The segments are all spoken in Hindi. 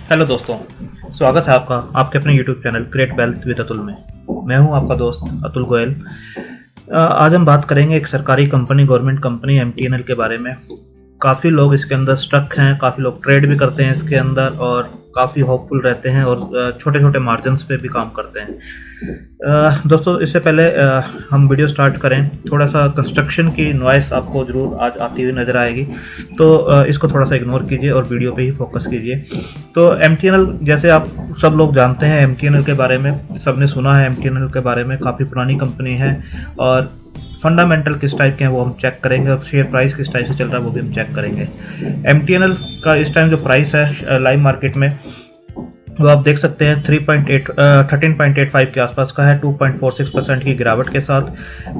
हेलो दोस्तों, स्वागत है आपका आपके अपने YouTube channel create wealth with Atul में। मैं हूं आपका दोस्त अतुल गोयल। आज हम बात करेंगे एक सरकारी कंपनी, गवर्नमेंट कंपनी एमटीएनएल के बारे में। काफ़ी लोग इसके अंदर स्टक हैं, काफ़ी लोग ट्रेड भी करते हैं इसके अंदर और काफ़ी होपफुल रहते हैं और छोटे छोटे मार्जिन्स पे भी काम करते हैं। दोस्तों, इससे पहले हम वीडियो स्टार्ट करें, थोड़ा सा कंस्ट्रक्शन की नॉइस आपको ज़रूर आज आती हुई नज़र आएगी, तो इसको थोड़ा सा इग्नोर कीजिए और वीडियो पे ही फोकस कीजिए। तो एमटीएनएल, जैसे आप सब लोग जानते हैं एमटीएनएल के बारे में, सबने सुना है एमटीएनएल के बारे में, काफ़ी पुरानी कंपनी है और फंडामेंटल किस टाइप के हैं वो हम चेक करेंगे और शेयर प्राइस किस टाइप से चल रहा है वो भी हम चेक करेंगे। एमटीएनएल का इस टाइम जो प्राइस है लाइव मार्केट में, वो आप देख सकते हैं 13.85 के आसपास का है, 2.46% की गिरावट के साथ।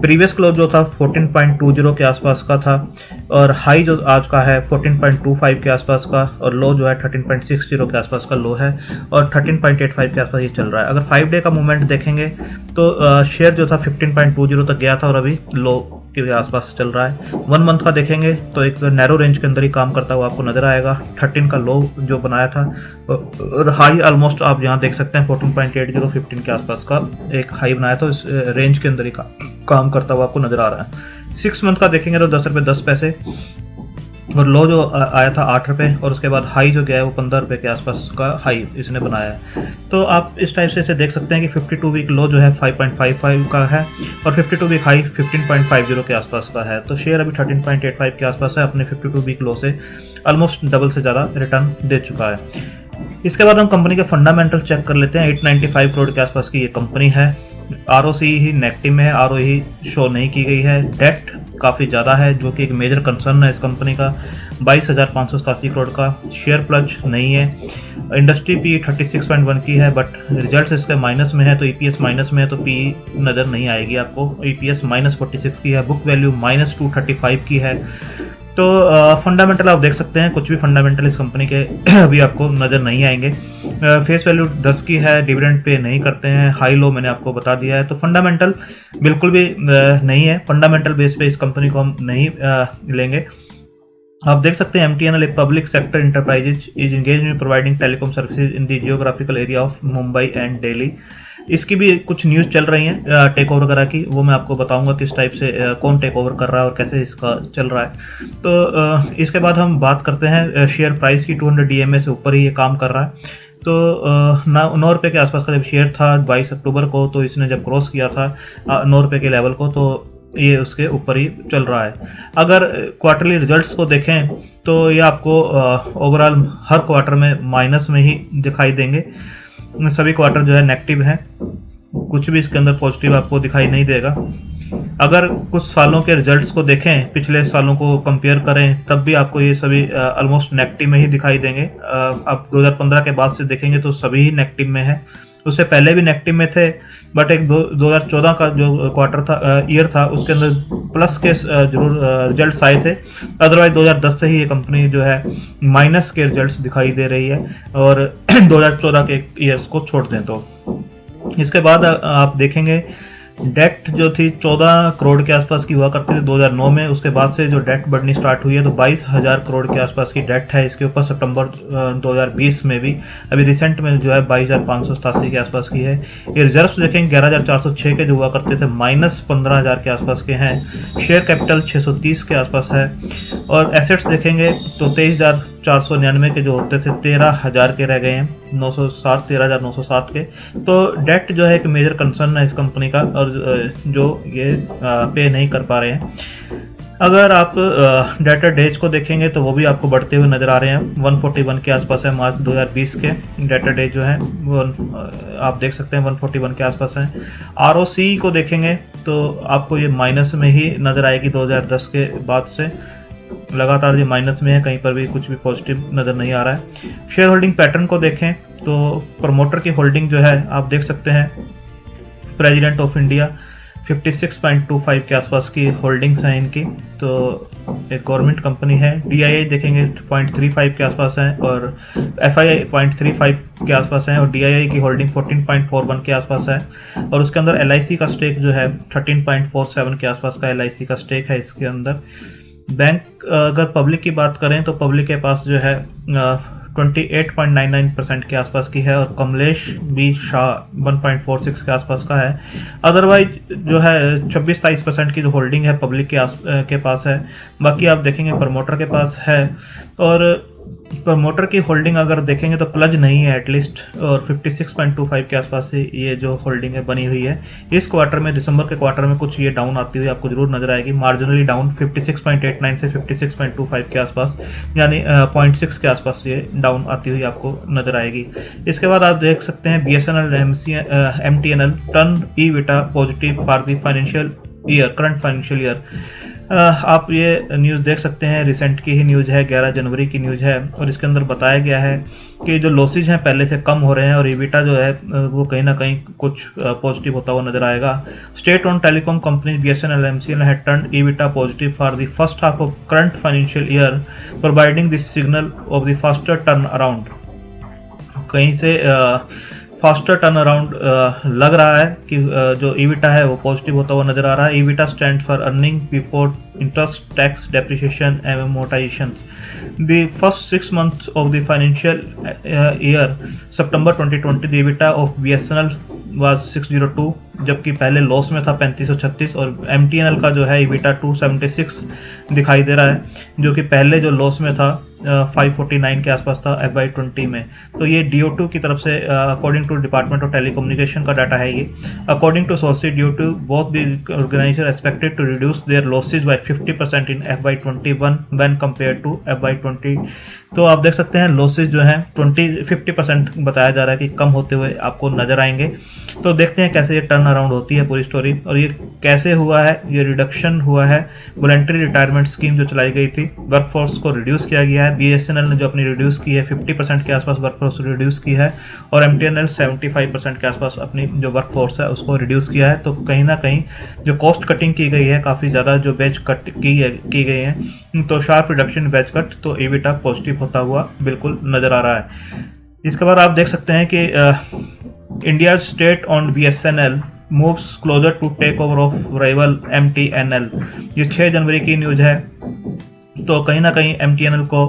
प्रीवियस क्लोज जो था 14.20 के आसपास का था और हाई जो आज का है 14.25 के आसपास का और लो जो है 13.60 के आसपास का लो है और 13.85 के आसपास ये चल रहा है। अगर 5 डे का मूवमेंट देखेंगे तो शेयर जो था 15.20 तक गया था और अभी लो के आसपास चल रहा है। 1 मंथ का देखेंगे तो एक नैरो रेंज के अंदर ही काम करता हुआ आपको नजर आएगा। 13 का लो जो बनाया था और हाई ऑलमोस्ट आप यहाँ देख सकते हैं 14.80 15 के आसपास का एक हाई बनाया था, इस रेंज के अंदर ही काम करता हुआ आपको नजर आ रहा है। 6 मंथ का देखेंगे तो 10 रुपये 10 पैसे और लो जो आया था 8 रुपये और उसके बाद हाई जो गया है वो 15 रुपये के आसपास का हाई इसने बनाया है। तो आप इस टाइप से इसे देख सकते हैं कि 52 वीक लो जो है 5.55 का है और 52 वीक हाई 15.50 के आसपास का है। तो शेयर अभी 13.85 के आसपास है, अपने 52 वीक लो से ऑलमोस्ट डबल से ज़्यादा रिटर्न दे चुका है। इसके बाद हम कंपनी के फंडामेंटल चेक कर लेते हैं। 895 करोड़ के आसपास की ये कंपनी है। आरओसी ही नेगेटिव में है, आरओई शो नहीं की गई है। डेट काफ़ी ज़्यादा है जो कि एक मेजर कंसर्न है इस कंपनी का, 22,587 करोड़ का। शेयर प्लज नहीं है। इंडस्ट्री पी 36.1 की है बट रिजल्ट्स इसके माइनस में है, तो ईपीएस माइनस में है तो पी नज़र नहीं आएगी आपको। ईपीएस -46 की है। बुक वैल्यू -235 की है। तो फंडामेंटल आप देख सकते हैं, कुछ भी फंडामेंटल इस कंपनी के अभी आपको नज़र नहीं आएंगे। फेस वैल्यू 10 की है, डिविडेंड पे नहीं करते हैं, हाई लो मैंने आपको बता दिया है। तो फंडामेंटल बिल्कुल भी नहीं है, फंडामेंटल बेस पे इस कंपनी को हम नहीं लेंगे। आप देख सकते हैं एमटीएनएल एक public sector enterprises is engage in providing telecom services in the geographical area of Mumbai and Delhi. इसकी भी कुछ न्यूज़ चल रही हैं टेक ओवर वगैरह की, वो मैं आपको बताऊंगा किस टाइप से कौन टेक ओवर कर रहा है और कैसे इसका चल रहा है। तो इसके बाद हम बात करते हैं शेयर प्राइस की। 200 DMA से ऊपर ही ये काम कर रहा है। तो 9 रुपये के आसपास का जब शेयर था 22 अक्टूबर को, तो इसने जब क्रॉस किया था 9 रुपये के लेवल को, तो ये उसके ऊपर ही चल रहा है। अगर क्वार्टरली रिजल्ट्स को देखें तो ये आपको ओवरऑल हर क्वार्टर में माइनस में ही दिखाई देंगे। सभी क्वार्टर जो है नेगेटिव है, कुछ भी इसके अंदर पॉजिटिव आपको दिखाई नहीं देगा। अगर कुछ सालों के रिजल्ट्स को देखें, पिछले सालों को कंपेयर करें, तब भी आपको ये सभी ऑलमोस्ट नेगेटिव में ही दिखाई देंगे। आप 2015 के बाद से देखेंगे तो सभी ही नेगेटिव में है। उससे पहले भी नेगेटिव में थे बट एक 2014 का जो क्वार्टर था, ईयर था, उसके अंदर प्लस के जरूर रिजल्ट्स आए थे। अदरवाइज 2010 से ही ये कंपनी जो है माइनस के रिजल्ट्स दिखाई दे रही है और 2014 के ईयर्स को छोड़ दें तो। इसके बाद आप देखेंगे डेट जो थी 14 करोड़ के आसपास की हुआ करती थी 2009 में। उसके बाद से जो डेट बढ़नी स्टार्ट हुई है तो 22,000 करोड़ के आसपास की डेट है इसके ऊपर। सितंबर 2020 में भी, अभी रिसेंट में जो है 22,587 के आसपास की है। ये रिजर्व्स देखेंगे 11,406 के जो हुआ करते थे -15,000 के आसपास के हैं। शेयर कैपिटल 630 के आसपास है और एसेट्स देखेंगे तो 23,499 के जो होते थे 13,000 के रह गए हैं, 13,907 के। तो डेट जो है एक मेजर कंसर्न है इस कंपनी का और जो ये पे नहीं कर पा रहे हैं। अगर आप डेटर डेज को देखेंगे तो वो भी आपको बढ़ते हुए नज़र आ रहे हैं। 141 के आसपास है मार्च 2020 के डेटर डेज जो है वो आप देख सकते हैं 141 के आसपास है। आरओसी को देखेंगे तो आपको ये माइनस में ही नज़र आएगी। 2010 के बाद से लगातार ये माइनस में है, कहीं पर भी कुछ भी पॉजिटिव नज़र नहीं आ रहा है। शेयर होल्डिंग पैटर्न को देखें तो प्रमोटर की होल्डिंग जो है आप देख सकते हैं, प्रेसिडेंट ऑफ इंडिया 56.25 के आसपास की होल्डिंग्स हैं इनकी। तो एक गवर्नमेंट कंपनी है। डीआईआई देखेंगे 0.35 के आसपास है और एफआईआई 0.35 के आसपास है और डीआईआई की होल्डिंग 14.41 के आसपास है। और उसके अंदर एलआईसी का स्टेक जो है 13.47 के आसपास का एलआईसी का स्टेक है इसके अंदर। बैंक अगर पब्लिक की बात करें तो पब्लिक के पास जो है 28.99% के आसपास की है और कमलेश बी शाह 1.46 के आसपास का है। अदरवाइज जो है 26-23% की जो होल्डिंग है पब्लिक के पास है। बाकी आप देखेंगे प्रमोटर के पास है, और प्रमोटर की होल्डिंग अगर देखेंगे तो प्लज नहीं है एटलीस्ट, और 56.25 के आसपास से ये जो होल्डिंग है बनी हुई है। इस क्वार्टर में, दिसंबर के क्वार्टर में कुछ ये डाउन आती हुई आपको जरूर नजर आएगी, मार्जिनली डाउन 56.89 से 56.25 के आसपास, यानी 0.6 के आसपास ये डाउन आती हुई आपको नजर आएगी। इसके बाद आप देख सकते हैं BSNL MTNL turn EBITDA positive for the financial year, current financial year. आप ये न्यूज़ देख सकते हैं, रिसेंट की ही न्यूज़ है, 11 जनवरी की न्यूज़ है, और इसके अंदर बताया गया है कि जो लॉसेज हैं पहले से कम हो रहे हैं और ईबिटा जो है वो कहीं ना कहीं कुछ पॉजिटिव होता हुआ नजर आएगा। State own telecom company BSNL MCL had turned EBITDA positive for the first half of current financial year, providing this signal of the faster turn around. कहीं से फास्टर टर्न अराउंड लग रहा है कि जो ईबिटा है वो पॉजिटिव होता हुआ नजर आ रहा है। EBITDA stand for earning before interest, tax, depreciation and amortisations. The first 6 months of the financial year सितंबर 2020 the EBITDA of BSNL was 602, जबकि पहले लॉस में था 3536, और MTNL का जो है ईबिटा 276 दिखाई दे रहा है, जो कि पहले जो लॉस में था 549 के आसपास था FY20 में। तो ये DO2 की तरफ से according to department of telecommunication का डाटा है ये। According to sources, DO2 both the organization expected to reduce their losses by 50% in FY21 when compare to FY20। तो आप देख सकते हैं लॉसेज जो हैं 50% बताया जा रहा है कि कम होते हुए आपको नजर आएंगे। तो देखते हैं कैसे ये टर्न अराउंड होती है पूरी स्टोरी, और ये कैसे हुआ है। ये रिडक्शन हुआ है, वॉलंटरी रिटायरमेंट स्कीम जो चलाई गई थी, वर्कफोर्स को रिड्यूस किया गया है। BSNL ने जो अपनी रिड्यूस की है 50% के आसपास वर्कफोर्स रिड्यूस की है, और MTNL 75% के आसपास अपनी जो वर्कफोर्स है उसको रिड्यूस किया है। तो कहीं ना कहीं जो कॉस्ट कटिंग की गई है, काफ़ी ज़्यादा जो बेच कट की गई है, तो शार्प रिडक्शन बेच कट, तो ईबिटा पॉजिटिव होता हुआ बिल्कुल नज़र आ रहा है। इसके बाद आप देख सकते हैं कि India state on BSNL moves closer to take over of rival MTNL। ये 6 जनवरी की न्यूज़ है। तो कहीं ना कहीं MTNL को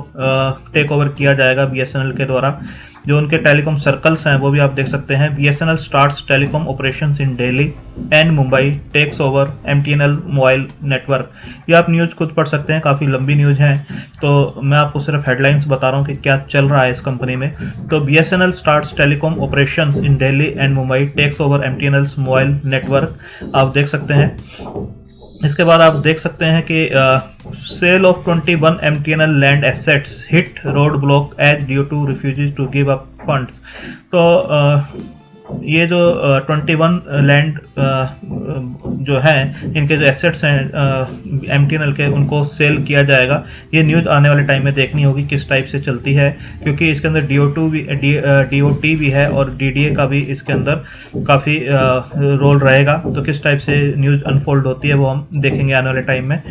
टेक ओवर किया जाएगा BSNL के द्वारा। जो उनके टेलीकॉम सर्कल्स हैं वो भी आप देख सकते हैं। BSNL starts telecom operations in Delhi and Mumbai, takes over MTNL mobile network. ये आप न्यूज़ खुद पढ़ सकते हैं, काफ़ी लंबी न्यूज़ है, तो मैं आपको सिर्फ हेडलाइंस बता रहा हूँ कि क्या चल रहा है इस कंपनी में। तो BSNL starts telecom operations in Delhi and Mumbai, takes over MTNL mobile network, आप देख सकते हैं। इसके बाद आप देख सकते हैं कि sell off 21 MTNL land assets hit roadblock as DO2 refuses to give up funds. तो ये जो 21 लैंड जो हैं, इनके जो एसेट्स हैं MTNL के, उनको सेल किया जाएगा। ये न्यूज़ आने वाले टाइम में देखनी होगी किस टाइप से चलती है, क्योंकि इसके अंदर DO2 भी DOT भी है और DDA का भी इसके अंदर काफ़ी रोल रहेगा। तो किस टाइप से न्यूज़ अनफोल्ड होती है वो हम देखेंगे आने वाले टाइम में।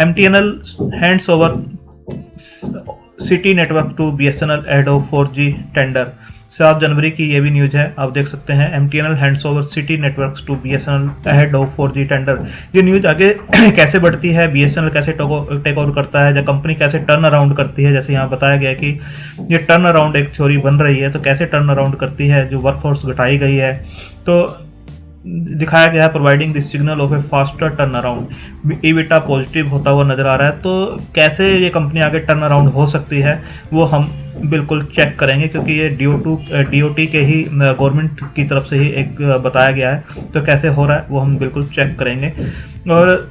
MTNL hands over city network to BSNL ahead of 4G tender. 7 जनवरी की ये भी न्यूज़ है, आप देख सकते हैं। MTNL hands over city networks to BSNL ahead of 4G tender. ये न्यूज़ आगे कैसे बढ़ती है, BSNL कैसे टेक ओवर करता है, या कंपनी कैसे टर्न अराउंड करती है, जैसे यहाँ बताया गया कि ये टर्न अराउंड एक थ्योरी बन रही है, तो कैसे टर्न अराउंड करती है, जो वर्कफोर्स घटाई गई है, तो दिखाया गया है providing this signal of A faster turn around. EBITDA positive होता हुआ नजर आ रहा है। तो कैसे ये कंपनी आगे टर्न अराउंड हो सकती है वो हम बिल्कुल चेक करेंगे, क्योंकि ये DOT के ही गवर्नमेंट की तरफ से ही एक बताया गया है। तो कैसे हो रहा है वो हम बिल्कुल चेक करेंगे। और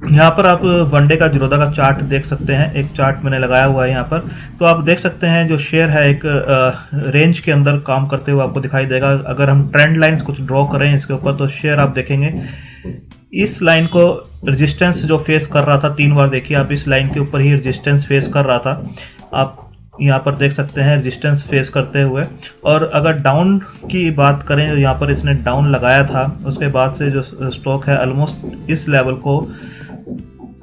यहाँ पर आप वनडे का जीरोधा का चार्ट देख सकते हैं, एक चार्ट मैंने लगाया हुआ है यहाँ पर। तो आप देख सकते हैं जो शेयर है एक रेंज के अंदर काम करते हुए आपको दिखाई देगा। अगर हम ट्रेंड लाइंस कुछ ड्रॉ करें इसके ऊपर, तो शेयर आप देखेंगे इस लाइन को रेजिस्टेंस जो फेस कर रहा था 3 बार, देखिए आप इस लाइन के ऊपर ही रेजिस्टेंस फेस कर रहा था, आप यहाँ पर देख सकते हैं रेजिस्टेंस फेस करते हुए। और अगर डाउन की बात करें, जो यहाँ पर इसने डाउन लगाया था, उसके बाद से जो स्टॉक है ऑलमोस्ट इस लेवल को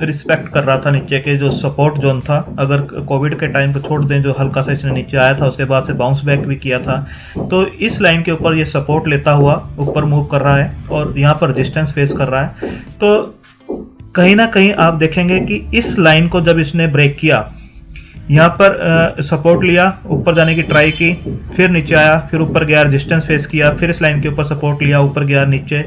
रिस्पेक्ट कर रहा था, नीचे के जो सपोर्ट जोन था। अगर कोविड के टाइम को छोड़ दें, जो हल्का सा इसने नीचे आया था, उसके बाद से बाउंस बैक भी किया था, तो इस लाइन के ऊपर ये सपोर्ट लेता हुआ ऊपर मूव कर रहा है और यहाँ पर रेजिस्टेंस फेस कर रहा है। तो कहीं ना कहीं आप देखेंगे कि इस लाइन को जब इसने ब्रेक किया, यहाँ पर सपोर्ट लिया, ऊपर जाने की ट्राई की, फिर नीचे आया, फिर ऊपर गया, रेजिस्टेंस फेस किया, फिर इस लाइन के ऊपर सपोर्ट लिया, ऊपर गया नीचे,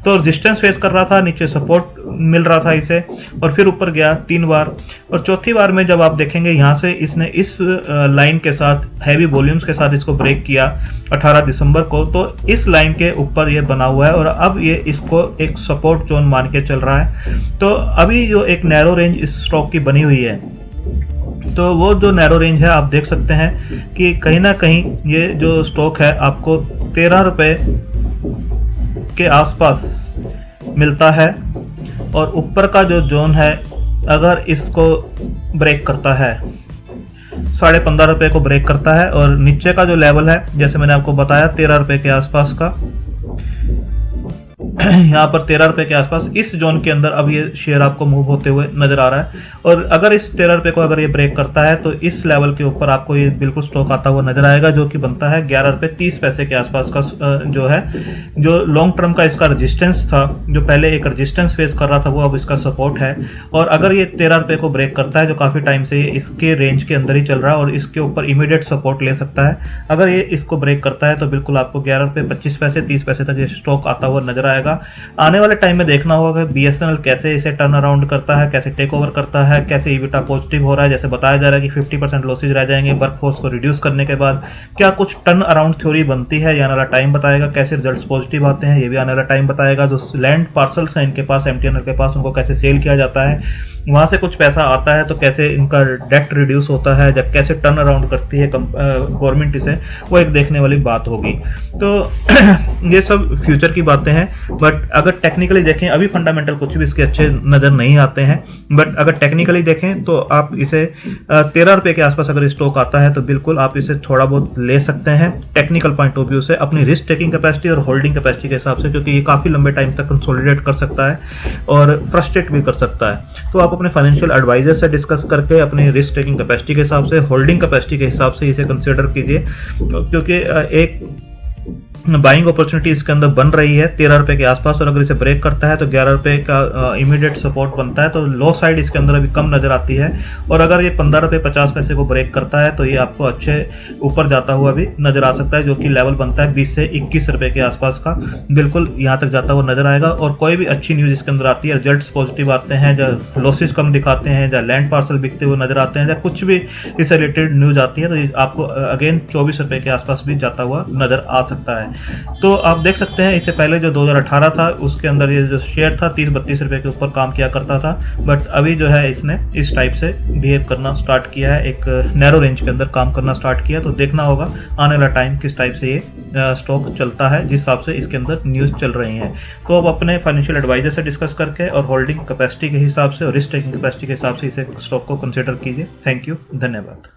तो रेजिस्टेंस फेस कर रहा था, नीचे सपोर्ट मिल रहा था इसे, और फिर ऊपर गया 3 बार। और चौथी बार में जब आप देखेंगे यहाँ से इसने इस लाइन के साथ हैवी वॉल्यूम्स के साथ इसको ब्रेक किया 18 दिसंबर को, तो इस लाइन के ऊपर ये बना हुआ है और अब ये इसको एक सपोर्ट जोन मान के चल रहा है। तो अभी जो एक नैरो रेंज इस स्टॉक की बनी हुई है, तो वो जो नैरो रेंज है आप देख सकते हैं कि कहीं ना कहीं ये जो स्टॉक है आपको 13 रुपए के आसपास मिलता है, और ऊपर का जो जोन है अगर इसको ब्रेक करता है 15.5 रुपए को ब्रेक करता है, और नीचे का जो लेवल है जैसे मैंने आपको बताया 13 रुपए के आसपास का, यहाँ पर 13 रुपए के आसपास इस जोन के अंदर अब ये शेयर आपको मूव होते हुए नजर आ रहा है। और अगर इस 13 रुपए को अगर ये ब्रेक करता है तो इस लेवल के ऊपर आपको ये बिल्कुल स्टॉक आता हुआ नजर आएगा, जो कि बनता है 11 रुपए 30 पैसे के आसपास का जो है, जो लॉन्ग टर्म का इसका रजिस्टेंस था, जो पहले एक रजिस्टेंस फेस कर रहा था वो अब इसका सपोर्ट है। और अगर ये 13 रुपए को ब्रेक करता है, जो काफी टाइम से इसके रेंज के अंदर ही चल रहा है और इसके ऊपर इमीडिएट सपोर्ट ले सकता है, अगर ये इसको ब्रेक करता है तो बिल्कुल आपको 11 रुपए 25 पैसे 30 पैसे तक ये स्टॉक आता हुआ नजर आएगा। आने वाले टाइम में देखना होगा कि BSNL कैसे इसे टर्न अराउंड करता है, कैसे टेक ओवर करता है, कैसे ईबिटा पॉजिटिव हो रहा है, जैसे बताया जा रहा है कि 50% लॉसेज रह जाएंगे वर्कफोर्स को रिड्यूस करने के बाद, क्या कुछ टर्न अराउंड थ्योरी बनती है, ये आने वाला टाइम बताएगा। कैसे रिजल्ट्स पॉजिटिव आते हैं ये भी आने वाला टाइम बताएगा। जो लैंड पार्सल्स हैं इनके पास, MTNL के पास, उनको कैसे सेल किया जाता है, वहां से कुछ पैसा आता है तो कैसे इनका डेट रिड्यूस होता है, जब कैसे टर्न अराउंड करती है गवर्नमेंट इसे, वो एक देखने वाली बात होगी। तो ये सब फ्यूचर की बातें हैं, बट अगर टेक्निकली देखें अभी फंडामेंटल कुछ भी इसके अच्छे नजर नहीं आते हैं, बट अगर टेक्निकली देखें तो आप इसे 13 रुपए के आसपास अगर स्टॉक आता है तो बिल्कुल आप इसे थोड़ा बहुत ले सकते हैं टेक्निकल पॉइंट ऑफ व्यू से, अपनी रिस्क टेकिंग कैपेसिटी और होल्डिंग कैपेसिटी के हिसाब से, क्योंकि ये काफी लंबे टाइम तक कंसोलिडेट कर सकता है और फ्रस्ट्रेट भी कर सकता है। तो आप अपने फाइनेंशियल एडवाइजर से डिस्कस करके अपनी रिस्क टेकिंग कैपेसिटी के हिसाब से, होल्डिंग कैपेसिटी के हिसाब से इसे कंसीडर कीजिए, क्योंकि एक बाइंग अपॉर्चुनिटी इसके अंदर बन रही है 13 रुपए के आसपास, और अगर इसे ब्रेक करता है तो 11 रुपए का इमीडिएट सपोर्ट बनता है, तो लो साइड इसके अंदर अभी कम नजर आती है। और अगर ये 15 रुपए 50 पैसे को ब्रेक करता है तो ये आपको अच्छे ऊपर जाता हुआ भी नजर आ सकता है, जो कि लेवल बनता है 20 से 21 रुपए के आसपास का, बिल्कुल यहाँ तक जाता हुआ नजर आएगा। और कोई भी अच्छी न्यूज इसके अंदर आती है, रिजल्ट पॉजिटिव आते हैं, जब लॉसेज कम दिखाते हैं, जब लैंड पार्सल बिकते हुए नजर आते हैं, जब कुछ भी इससे रिलेटेड न्यूज आती है, तो ये आपको अगेन 24 रुपए के आसपास भी जाता हुआ नजर आ सकता है। तो आप देख सकते हैं इससे पहले जो 2018 था उसके अंदर ये जो शेयर था 30-32 रुपए के ऊपर काम किया करता था, बट अभी जो है इसने इस टाइप से बिहेव करना स्टार्ट किया है, एक नैरो रेंज के अंदर काम करना स्टार्ट किया। तो देखना होगा आने वाला टाइम किस टाइप से ये स्टॉक चलता है, जिस हिसाब से इसके अंदर न्यूज चल रही हैं। तो अब अपने फाइनेंशियल एडवाइजर से डिस्कस करके और होल्डिंग कैपेसिटी के हिसाब से और रिस्क टेकिंग कैपेसिटी के हिसाब से इसे स्टॉक को कंसिडर कीजिए। थैंक यू, धन्यवाद।